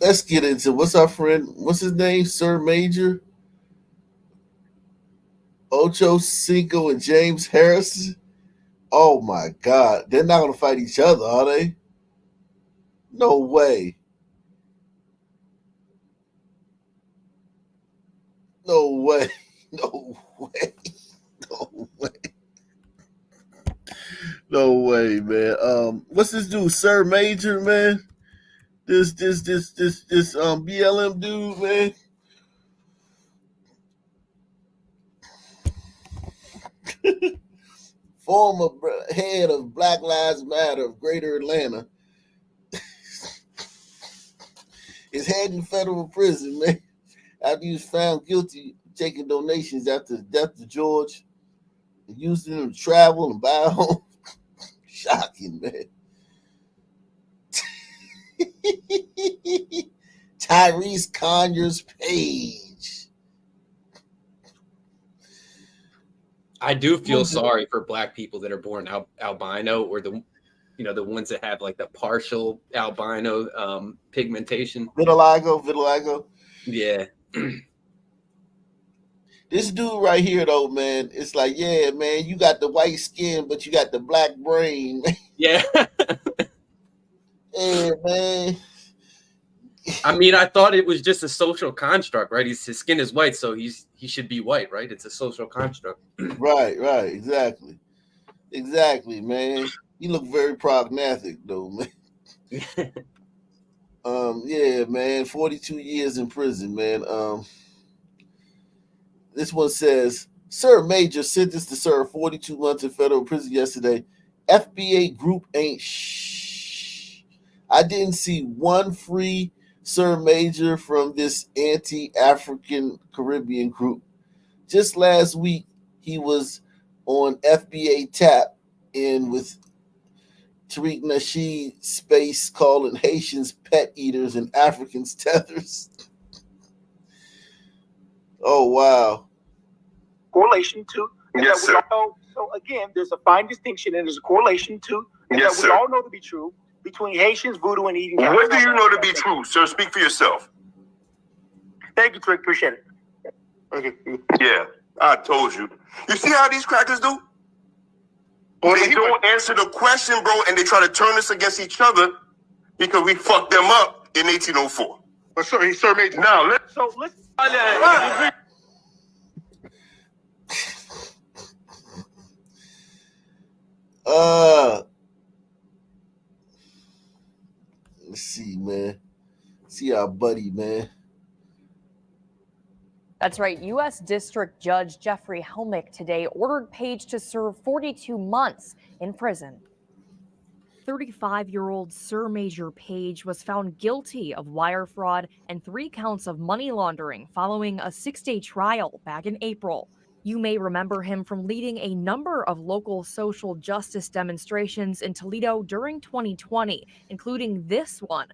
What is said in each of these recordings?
let's get into what's his name? Sir Major, Ocho Cinco, and James Harrison. Oh my God. They're not gonna fight each other, are they? No way. No way. No way. No way. No way, man. What's this dude, Sir Major, man? This BLM dude, man. Former head of Black Lives Matter of Greater Atlanta is heading to federal prison, man, after he was found guilty of taking donations after the death of George and using them to travel and buy a home. Shocking, man. Tyrese Conyers Page. I do feel sorry for black people that are born albino, or the ones that have like the partial albino pigmentation. Vitiligo. Yeah. This dude right here, though, man, it's like, yeah, man, you got the white skin, but you got the black brain. Yeah. Yeah, man. I mean, I thought it was just a social construct, right? His skin is white, so he should be white, right? It's a social construct. Right, exactly, man. He looked very prognatic, though, man. Yeah, man, 42 years in prison, man. This one says, Sir Major sentenced to serve 42 months in federal prison yesterday. FBA group ain't shh. I didn't see one free Sir Major from this anti-African Caribbean group. Just last week, he was on FBA tap in with Tariq Nasheed space calling Haitians pet eaters and Africans tethers. Oh, wow. Correlation to. Yes, sir. So again, there's a fine distinction and there's a correlation to. Yes, that sir. We all know to be true between Haitians, voodoo, and eating. What do you know to be true, sir? Speak for yourself. Thank you, Trick. Appreciate it. Okay. Yeah, I told you. You see how these crackers do? They don't answer the question, bro, and they try to turn us against each other because we fucked them up in 1804. But Sir Major. Now, let's let's see, man. See our buddy, man. That's right. U.S. District Judge Jeffrey Helmick today ordered Page to serve 42 months in prison. 35-year-old Sir Major Page was found guilty of wire fraud and 3 counts of money laundering following a 6-day trial back in April. You may remember him from leading a number of local social justice demonstrations in Toledo during 2020, including this one.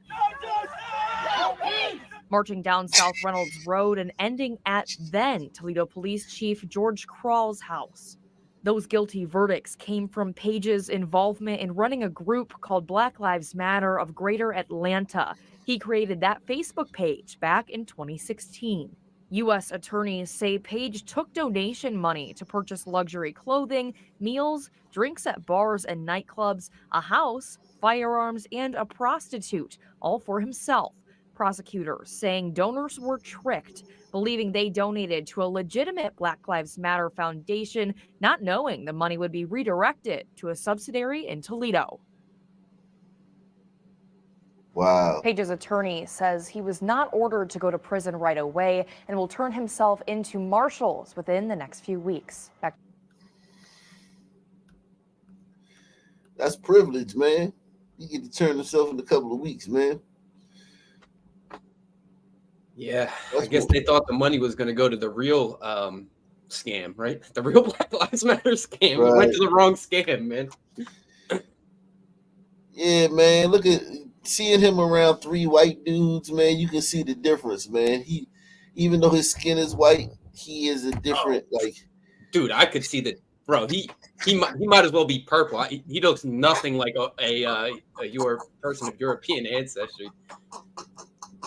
Marching down South Reynolds Road and ending at then Toledo Police Chief George Crawl's house. Those guilty verdicts came from Page's involvement in running a group called Black Lives Matter of Greater Atlanta. He created that Facebook page back in 2016. U.S. attorneys say Page took donation money to purchase luxury clothing, meals, drinks at bars and nightclubs, a house, firearms, and a prostitute, all for himself. Prosecutors saying donors were tricked, believing they donated to a legitimate Black Lives Matter foundation, not knowing the money would be redirected to a subsidiary in Toledo. Wow. Page's attorney says he was not ordered to go to prison right away and will turn himself into marshals within the next few weeks. That's privilege, man. You get to turn himself in a couple of weeks, man. Yeah, I guess they thought the money was going to go to the real scam, right? The real Black Lives Matter scam. Right. We went to the wrong scam, man. Yeah, man. Look at seeing him around 3 white dudes, man. You can see the difference, man. He, even though his skin is white, he is a different Dude, I could see that, bro. He might as well be purple. He looks nothing like a person of European ancestry.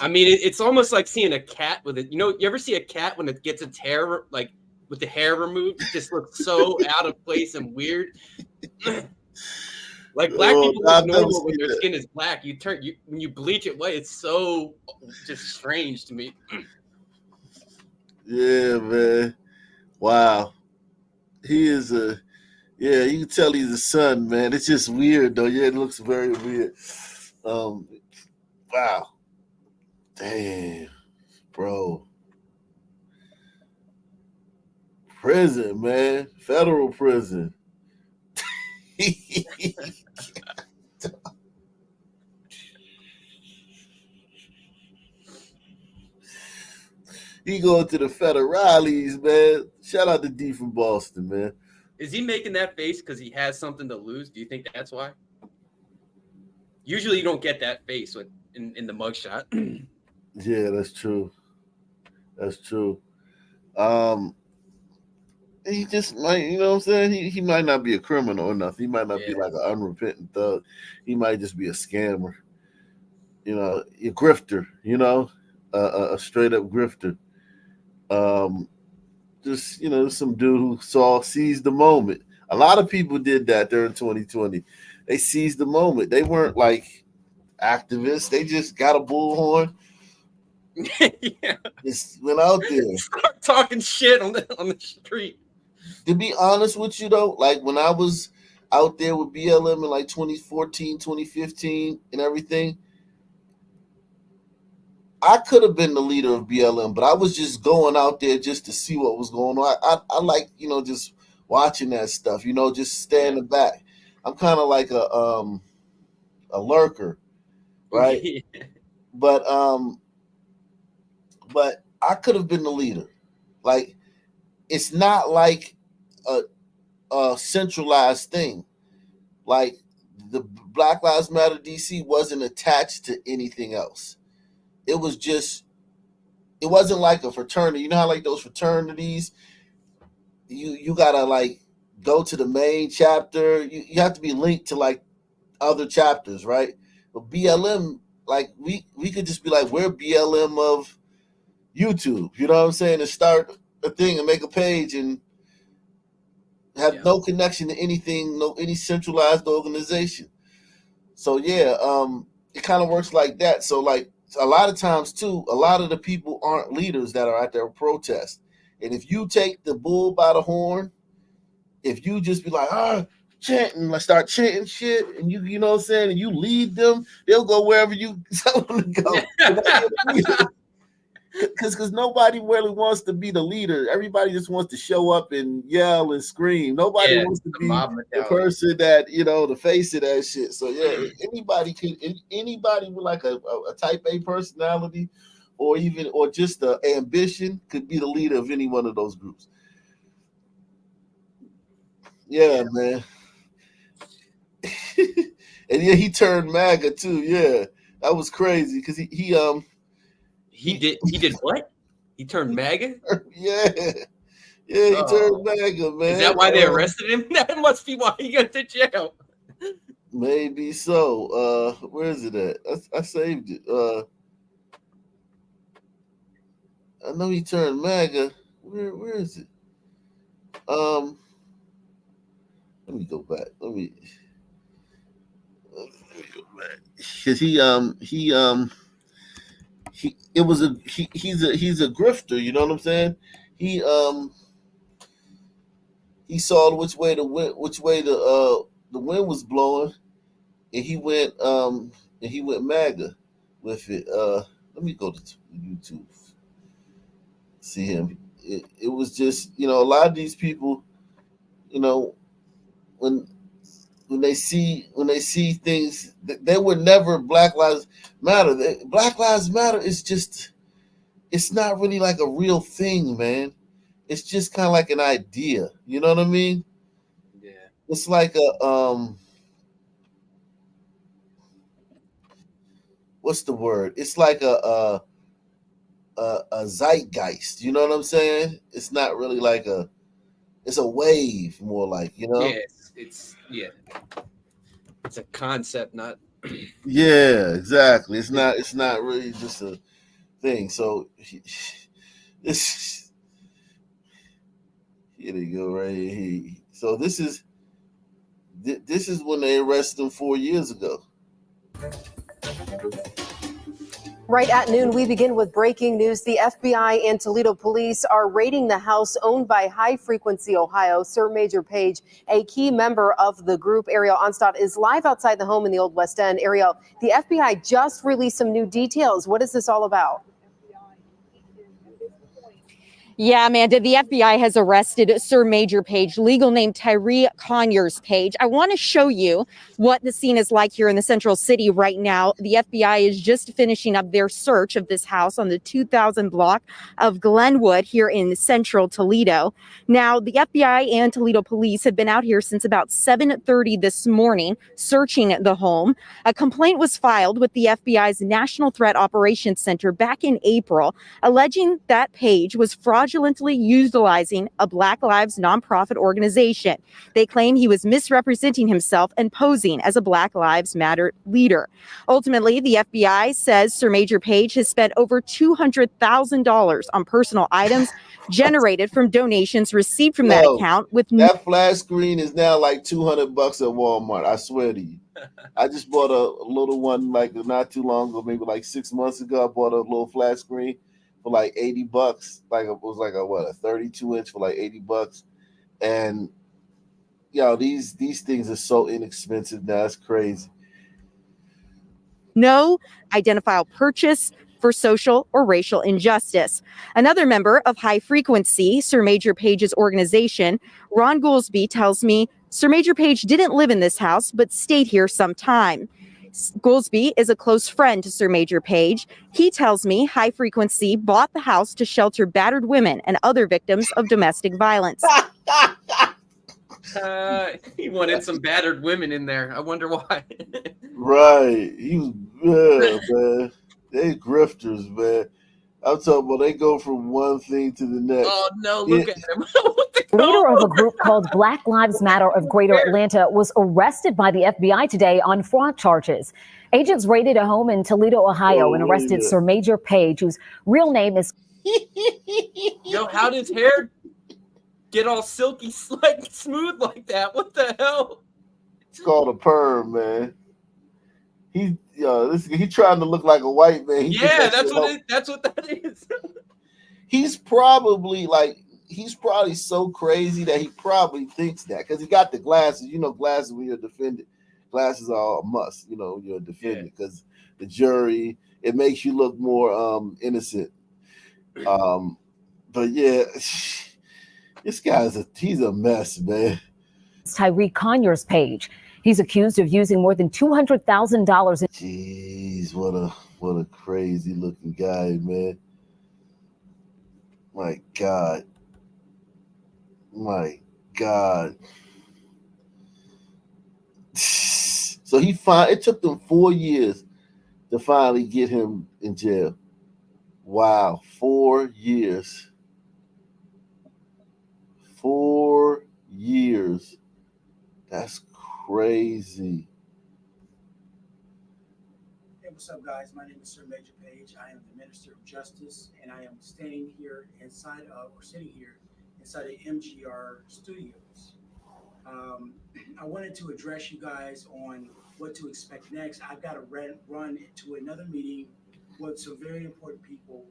I mean, it's almost like seeing a cat with it. You know, you ever see a cat when it gets its hair, like with the hair removed, it just looks so out of place and weird. Like black people look normal when their skin is black. When you bleach it white, it's so just strange to me. Yeah, man. Wow. He is yeah, you can tell he's a son, man. It's just weird though. Yeah, it looks very weird. Wow. Damn, bro. Prison, man. Federal prison. He going to the federales, man. Shout out to D from Boston, man. Is he making that face because he has something to lose? Do you think that's why? Usually you don't get that face in the mugshot. Yeah, that's true. That's true. He just might, you know what I'm saying? He might not be a criminal or nothing. He might not be like an unrepentant thug. He might just be a scammer. You know, a grifter, you know, a straight up grifter. Just, you know, some dude who seized the moment. A lot of people did that during 2020. They seized the moment. They weren't like activists. They just got a bullhorn. Yeah. Just went out there. Start talking shit on the street. To be honest with you, though, like when I was out there with BLM in like 2014, 2015 and everything, I could have been the leader of BLM, but I was just going out there just to see what was going on. I like, you know, just watching that stuff, you know, just standing back. I'm kind of like a lurker, right? Yeah. But I could have been the leader. Like, it's not like a centralized thing. Like the Black Lives Matter DC wasn't attached to anything else. It was just, it wasn't like a fraternity. You know how like those fraternities, you gotta like go to the main chapter. You have to be linked to like other chapters, right? But BLM, like we could just be like, we're BLM of YouTube. You know what I'm saying? And start a thing and make a page and have no connection to anything, any centralized organization. So yeah, it kind of works like that. So like a lot of times too, a lot of the people aren't leaders that are at their protest. And if you take the bull by the horn, if you just be like, chanting, like start chanting shit, and you know what I'm saying, and you lead them, they'll go wherever you tell them to go. Because nobody really wants to be the leader. Everybody just wants to show up and yell and scream. Nobody wants to be the person that, you know, the face of that shit. So yeah, anybody with like a type A personality or just an ambition could be the leader of any one of those groups. Yeah, man. And yeah, he turned MAGA too. Yeah, that was crazy because he did what? He turned MAGA? Yeah, he turned MAGA, man. Is that why they arrested him? That must be why he got to jail. Maybe so. Where is it at? I saved it. I know he turned MAGA. Where is it? Let me go back. Let me go back. Cause he's a grifter, you know what I'm saying? He saw which way the wind was blowing, and he went MAGA with it. Let me go to YouTube. See him. It was just, you know, a lot of these people, you know, when they see things, they were never Black Lives Matter. Black Lives Matter is just, it's not really like a real thing, man. It's just kind of like an idea. You know what I mean? Yeah. It's like a what's the word? It's like a zeitgeist. You know what I'm saying? It's not really like it's a wave, more like, you know? Yeah, it's a concept, not Yeah, exactly. It's not really just thing. So this here they go right here. So this is when they arrested him 4 years ago. Right at noon, we begin with breaking news. The FBI and Toledo police are raiding the house owned by High Frequency Ohio. Sir Major Page, a key member of the group, Ariel Onstadt, is live outside the home in the Old West End. Ariel, the FBI just released some new details. What is this all about? Yeah, Amanda, the FBI has arrested Sir Major Page, legal name Tyree Conyers Page. I want to show you what the scene is like here in the Central City right now. The FBI is just finishing up their search of this house on the 2000 block of Glenwood here in Central Toledo. Now, the FBI and Toledo police have been out here since about 7:30 this morning searching the home. A complaint was filed with the FBI's National Threat Operations Center back in April, alleging that Page was fraudulently utilizing a Black Lives nonprofit organization. They claim he was misrepresenting himself and posing as a Black Lives Matter leader. Ultimately, the FBI says Sir Major Page has spent over $200,000 on personal items generated from donations received from that account. With that flash screen is now like $200 at Walmart. I swear to you. I just bought a little one like not too long ago, maybe like 6 months ago. I bought a little flat screen for like $80. Like it was like a 32-inch for like $80. And these things are so inexpensive now. It's crazy. No identifiable purchase for social or racial injustice. Another member of High Frequency, Sir Major Page's organization, Ron Goolsby, tells me Sir Major Page didn't live in this house, but stayed here some time. Goolsby is a close friend to Sir Major Page. He tells me High Frequency bought the house to shelter battered women and other victims of domestic violence. He wanted some battered women in there. I wonder why. Right. He was, man. They grifters, man. I'm talking about they go from one thing to the next. Oh, no, look at him. Leader of a group called Black Lives Matter of Greater Atlanta was arrested by the FBI today on fraud charges. Agents raided a home in Toledo, Ohio, and arrested Sir Major Page, whose real name is... Yo, how did his hair get all silky, like smooth like that? What the hell? It's called a perm, man. He trying to look like a white man. That's what that is. He's probably so crazy that he probably thinks that because he got the glasses. Glasses when you're a defendant, glasses are a must. You're a defendant because the jury, it makes you look more innocent. But yeah, this he's a mess, man. Tyree Conyers Page. He's accused of using more than $200,000. Jeez, what a crazy looking guy, man. My God. So it took them 4 years to finally get him in jail. Wow, 4 years. 4 years. That's crazy. Hey, what's up, guys? My name is Sir Major Page. I am the Minister of Justice, and I am sitting here inside of MGR Studios. I wanted to address you guys on what to expect next. I've got to run to another meeting with some very important people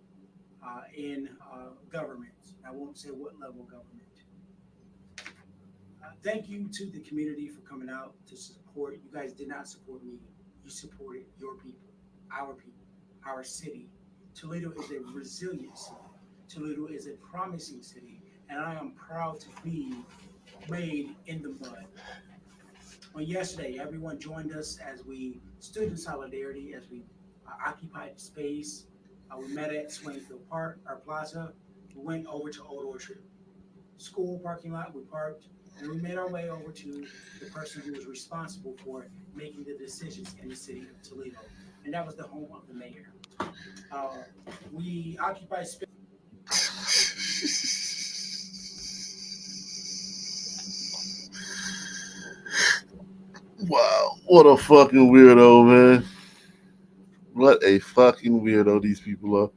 in government. I won't say what level of government. Thank you to the community for coming out to support. You guys did not support me. You supported your people, our city. Toledo is a resilient city. Toledo is a promising city, and I am proud to be made in the mud. On yesterday, everyone joined us as we stood in solidarity, as we occupied space. We met at Swainfield Park, our plaza. We went over to Old Orchard School parking lot. We parked. And we made our way over to the person who was responsible for making the decisions in the city of Toledo. And that was the home of the mayor. We occupied space. Wow, what a fucking weirdo, man. What a fucking weirdo these people are.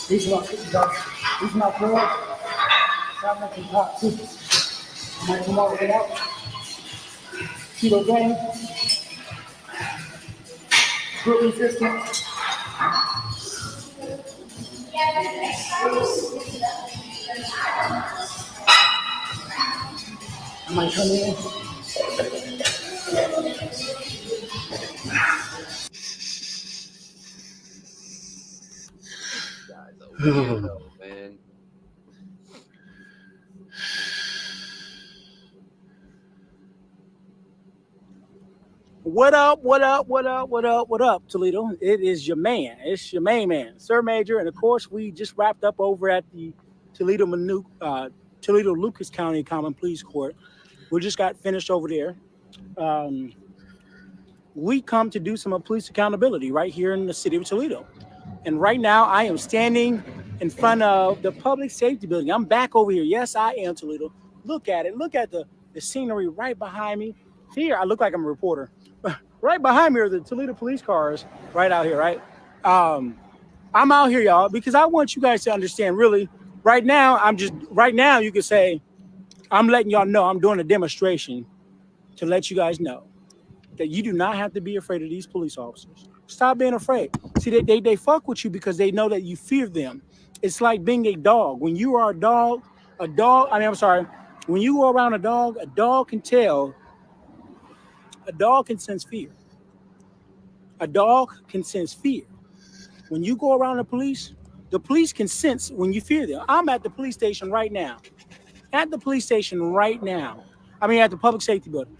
These are my girls. I'm making hot too. Might come over and out. Keto gang. Group resistance. I might come in. Weirdo, man. What up, Toledo? It is your man. It's your main man, Sir Major. And of course, we just wrapped up over at the Toledo Lucas County Common Pleas Court. We just got finished over there. We come to do some police accountability right here in the city of Toledo. And right now, I am standing in front of the public safety building. I'm back over here. Yes, I am, Toledo. Look at it. Look at the scenery right behind me. Here, I look like I'm a reporter. Right behind me are the Toledo police cars right out here, right? I'm out here, y'all, because I want you guys to understand, really, right now, you could say, I'm letting y'all know I'm doing a demonstration to let you guys know that you do not have to be afraid of these police officers. Stop being afraid. See, they fuck with you because they know that you fear them. It's like being a dog. When you are when you go around a dog can tell. A dog can sense fear. A dog can sense fear. When you go around the police can sense when you fear them. I'm at the police station right now. At the police station right now. At the public safety building.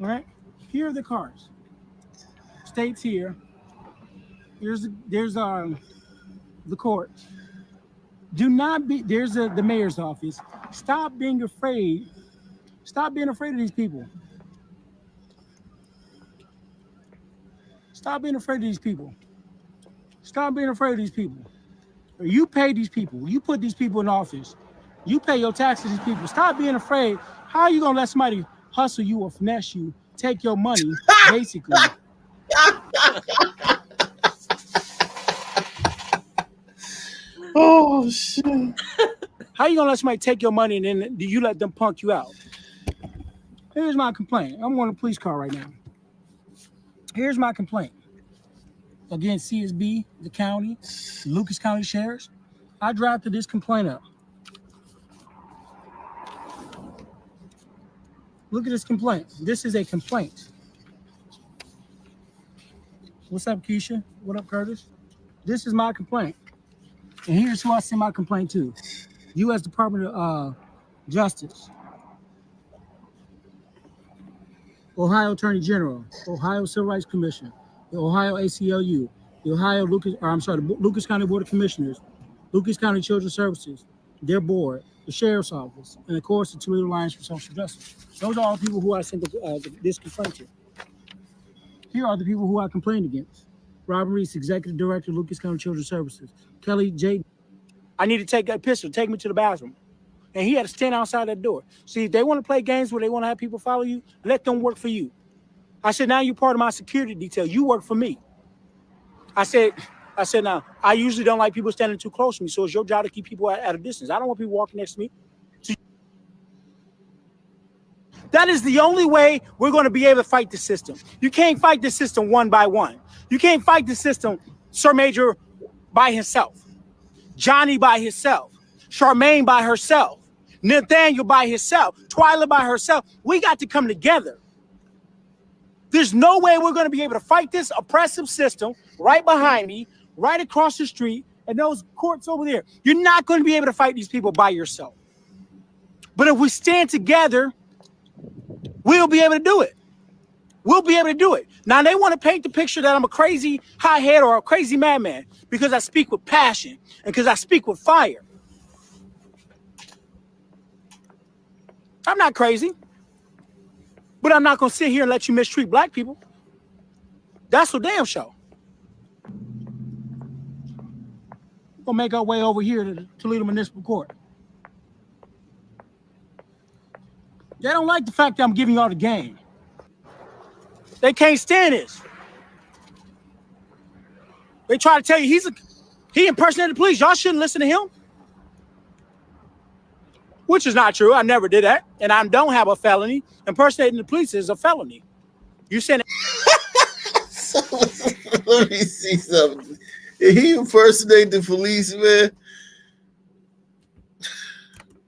All right? Here are the cars. State's here. There's the court. There's the mayor's office. Stop being afraid. Stop being afraid of these people. Stop being afraid of these people. Stop being afraid of these people. You pay these people. You put these people in office. You pay your taxes to these people. Stop being afraid. How are you going to let somebody hustle you or finesse you, take your money, basically? Oh, shit. How are you going to let somebody take your money and then do you let them punk you out? Here's my complaint. I'm on a police car right now. Here's my complaint against CSB, the county, Lucas County Sheriffs. I drafted this complaint up. Look at this complaint. This is a complaint. What's up, Keisha? What up, Curtis? This is my complaint. And here's who I send my complaint to. U.S. Department of Justice. Ohio Attorney General, Ohio Civil Rights Commission, the Ohio ACLU, the Lucas County Board of Commissioners, Lucas County Children's Services, their board, the Sheriff's Office, and of course the Toledo Alliance for Social Justice. Those are all people who I sent this complaint to. Here are the people who I complained against. Robert Reese, Executive Director, Lucas County Children's Services. Kelly J. I need to take that pistol, take me to the bathroom. And he had to stand outside that door. See, if they want to play games where they want to have people follow you, let them work for you. I said, now you're part of my security detail. You work for me. I said, now, I usually don't like people standing too close to me, so it's your job to keep people at a distance. I don't want people walking next to me. So that is the only way we're going to be able to fight the system. You can't fight the system one by one. You can't fight the system, Sir Major, by himself. Johnny by himself. Charmaine by herself. Nathaniel by himself, Twyla by herself. We got to come together. There's no way we're going to be able to fight this oppressive system right behind me, right across the street, and those courts over there. You're not going to be able to fight these people by yourself. But if we stand together, we'll be able to do it. We'll be able to do it. Now, they want to paint the picture that I'm a crazy hothead or a crazy madman because I speak with passion and because I speak with fire. I'm not crazy. But I'm not going to sit here and let you mistreat black people. That's for damn sure. We're going to make our way over here to the Toledo Municipal Court. They don't like the fact that I'm giving y'all the game. They can't stand this. They try to tell you he impersonated the police. Y'all shouldn't listen to him. Which is not true. I never did that. And I don't have a felony. Impersonating the police is a felony. You said So, let me see something. Did he impersonate the police, man?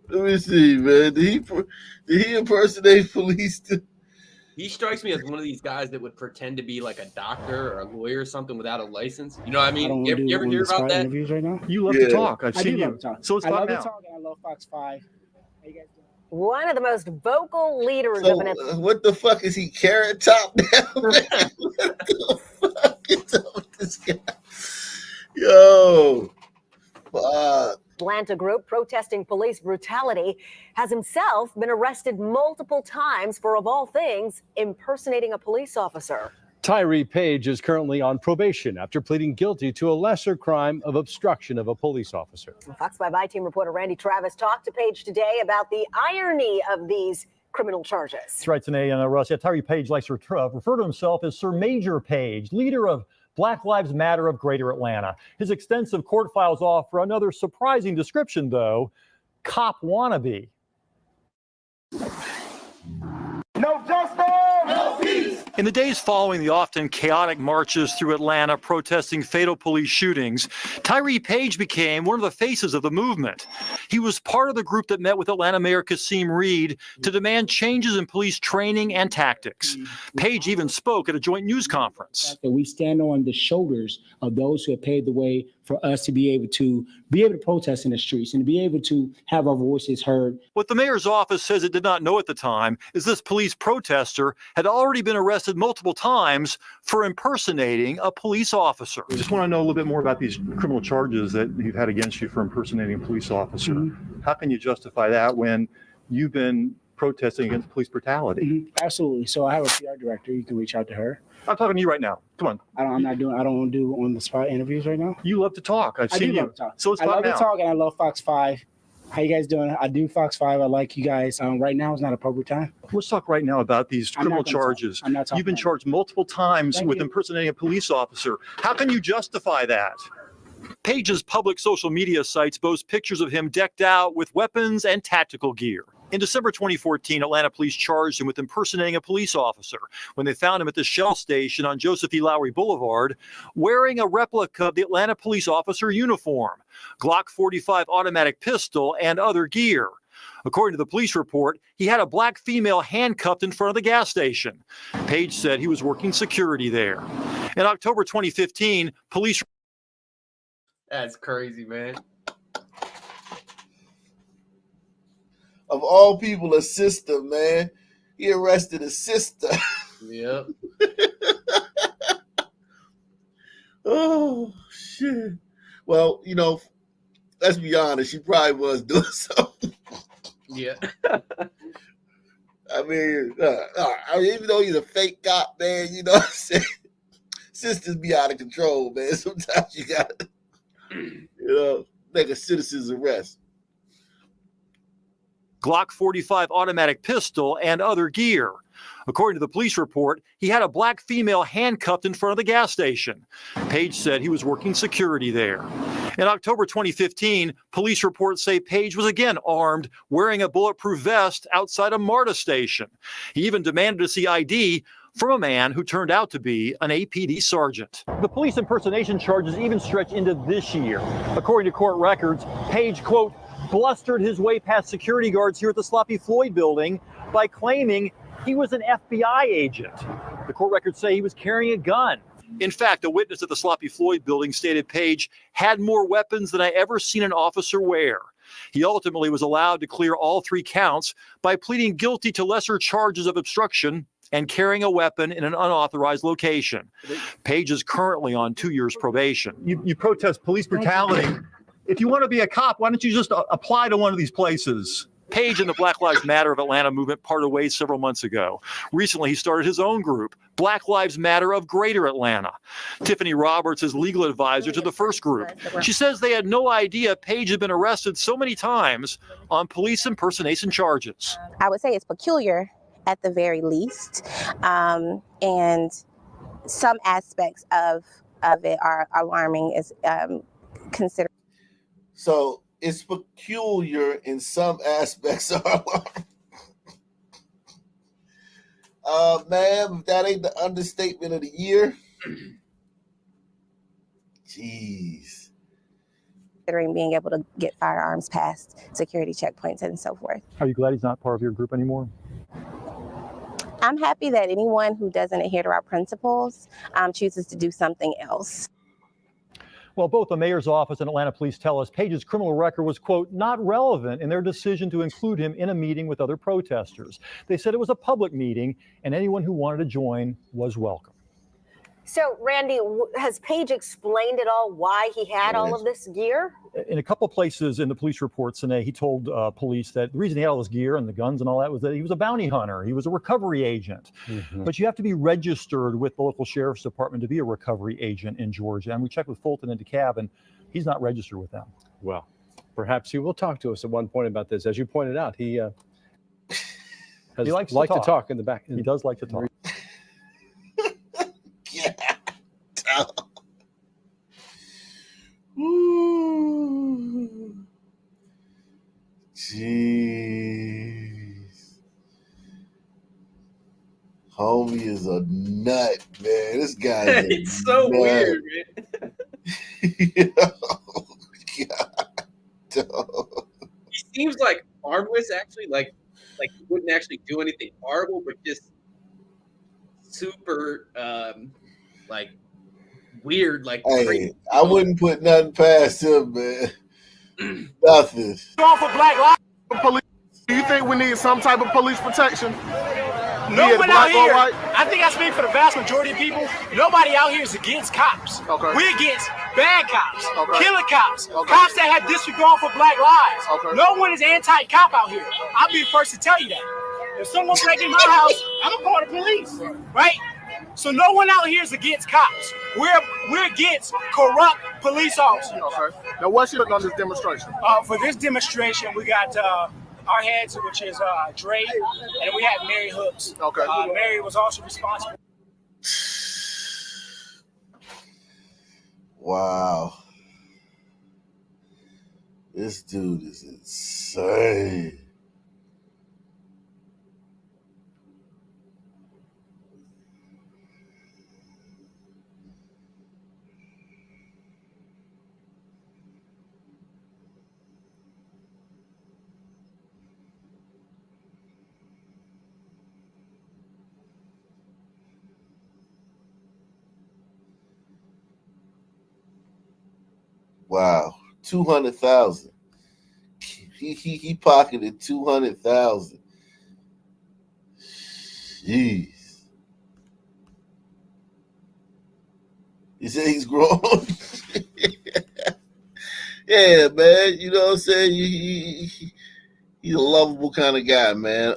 Let me see, man. Did he impersonate police? He strikes me as one of these guys that would pretend to be like a doctor or a lawyer or something without a license. You know what I mean? You ever hear about that? Right now? You love to talk. I've I seen do love you. to talk. So it's I fun love now. to talk and I love Fox 5. How you guys doing? One of the most vocal leaders So, of an what the fuck is he, Carrot Top now, man? What the fuck is up with this guy? Yo, fuck. Atlanta group protesting police brutality has himself been arrested multiple times for, of all things, impersonating a police officer. Tyree Page is currently on probation after pleading guilty to a lesser crime of obstruction of a police officer. Fox 5 I-Team reporter Randy Travis talked to Page today about the irony of these criminal charges. That's right, Tanae and Russ. Yeah, Tyree Page likes to refer to himself as Sir Major Page, leader of Black Lives Matter of Greater Atlanta. His extensive court files offer another surprising description, though: cop wannabe. No justice, no peace. In the days following the often chaotic marches through Atlanta protesting fatal police shootings, Tyree Page became one of the faces of the movement. He was part of the group that met with Atlanta Mayor Kasim Reed to demand changes in police training and tactics. Page even spoke at a joint news conference. We stand on the shoulders of those who have paved the way for us to be able to protest in the streets and to be able to have our voices heard. What the mayor's office says it did not know at the time is this police protester had already been arrested multiple times for impersonating a police officer. I just want to know a little bit more about these criminal charges that you've had against you for impersonating a police officer. Mm-hmm. How can you justify that when you've been protesting against police brutality? Mm-hmm. Absolutely. So I have a PR director. You can reach out to her. I'm talking to you right now. Come on. I don't do on the spot interviews right now. You love to talk. I've I seen do you. love to talk. So it's I fun love now. to talk and I love Fox 5. How you guys doing? I do Fox 5. I like you guys. Right now is not appropriate time. Let's talk right now about these I'm criminal not gonna talk. charges. I'm not talking You've been right now. charged multiple times Thank with you. impersonating a police officer. How can you justify that? Page's public social media sites boast pictures of him decked out with weapons and tactical gear. In December 2014, Atlanta police charged him with impersonating a police officer when they found him at the Shell station on Joseph E. Lowry Boulevard wearing a replica of the Atlanta police officer uniform, Glock 45 automatic pistol, and other gear. According to the police report, he had a black female handcuffed in front of the gas station. Page said he was working security there. In October 2015, police... That's crazy, man. Of all people, a sister, man. He arrested a sister. Yep. Oh, shit. Well, let's be honest. She probably was doing something. Yeah. I mean, even though he's a fake cop, man, you know what I'm saying? Sisters be out of control, man. Sometimes you got to, make a citizen's arrest. Glock 45 automatic pistol, and other gear. According to the police report, he had a black female handcuffed in front of the gas station. Page said he was working security there. In October 2015, police reports say Page was again armed, wearing a bulletproof vest outside a MARTA station. He even demanded to see ID from a man who turned out to be an APD sergeant. The police impersonation charges even stretch into this year. According to court records, Page, quote, blustered his way past security guards here at the Sloppy Floyd building by claiming he was an FBI agent. The court records say he was carrying a gun. In fact, a witness at the Sloppy Floyd building stated Page had more weapons than I ever seen an officer wear. He ultimately was allowed to clear all 3 counts by pleading guilty to lesser charges of obstruction and carrying a weapon in an unauthorized location. Page is currently on 2 years probation. You protest police brutality. If you want to be a cop, why don't you just apply to one of these places? Page and the Black Lives Matter of Atlanta movement parted ways several months ago. Recently, he started his own group, Black Lives Matter of Greater Atlanta. Tiffany Roberts is legal advisor to the first group. She says they had no idea Page had been arrested so many times on police impersonation charges. I would say it's peculiar at the very least, and some aspects of it are alarming as considered. So it's peculiar in some aspects of our life. Man, if that ain't the understatement of the year. Jeez. Considering being able to get firearms past security checkpoints and so forth. Are you glad he's not part of your group anymore? I'm happy that anyone who doesn't adhere to our principles chooses to do something else. Well, both the mayor's office and Atlanta police tell us Page's criminal record was, quote, not relevant in their decision to include him in a meeting with other protesters. They said it was a public meeting and anyone who wanted to join was welcome. So, Randy, has Page explained at all why he had all of this gear? In a couple of places in the police report, Sine, he told police that the reason he had all this gear and the guns and all that was that he was a bounty hunter. He was a recovery agent. But you have to be registered with the local sheriff's department to be a recovery agent in Georgia. And we checked with Fulton and DeKalb, and he's not registered with them. Well, perhaps he will talk to us at one point about this. As you pointed out, he likes to talk in the back. He does like to talk. Ooh. Jeez. Homie is a nut, man. This guy is it's so nut. weird, man. He seems like harmless, actually. Like he wouldn't actually do anything horrible, but just super like weird, like hey, I wouldn't put nothing past him, man. Nothing. Going for Black Lives Police. Do you think we need some type of police protection? No one out here, I think I speak for the vast majority of people, nobody out here is against cops. Okay. We're against bad cops, Okay. killer cops, Okay. cops that have disregard for black lives. Okay. No one is anti-cop out here. I'll be the first to tell you that. If someone breaks in my house, I'm gonna call the police, right? So no one out here is against cops. We're against corrupt police officers. Okay. Now, what's your on this demonstration? For this demonstration, we got our heads, which is Dre, and we had Mary Hooks. Okay. Mary was also responsible. Wow. This dude is insane. Wow, 200,000. He pocketed 200,000. Jeez. He said he's grown. Yeah, man. You know what I'm saying? He's a lovable kind of guy, man.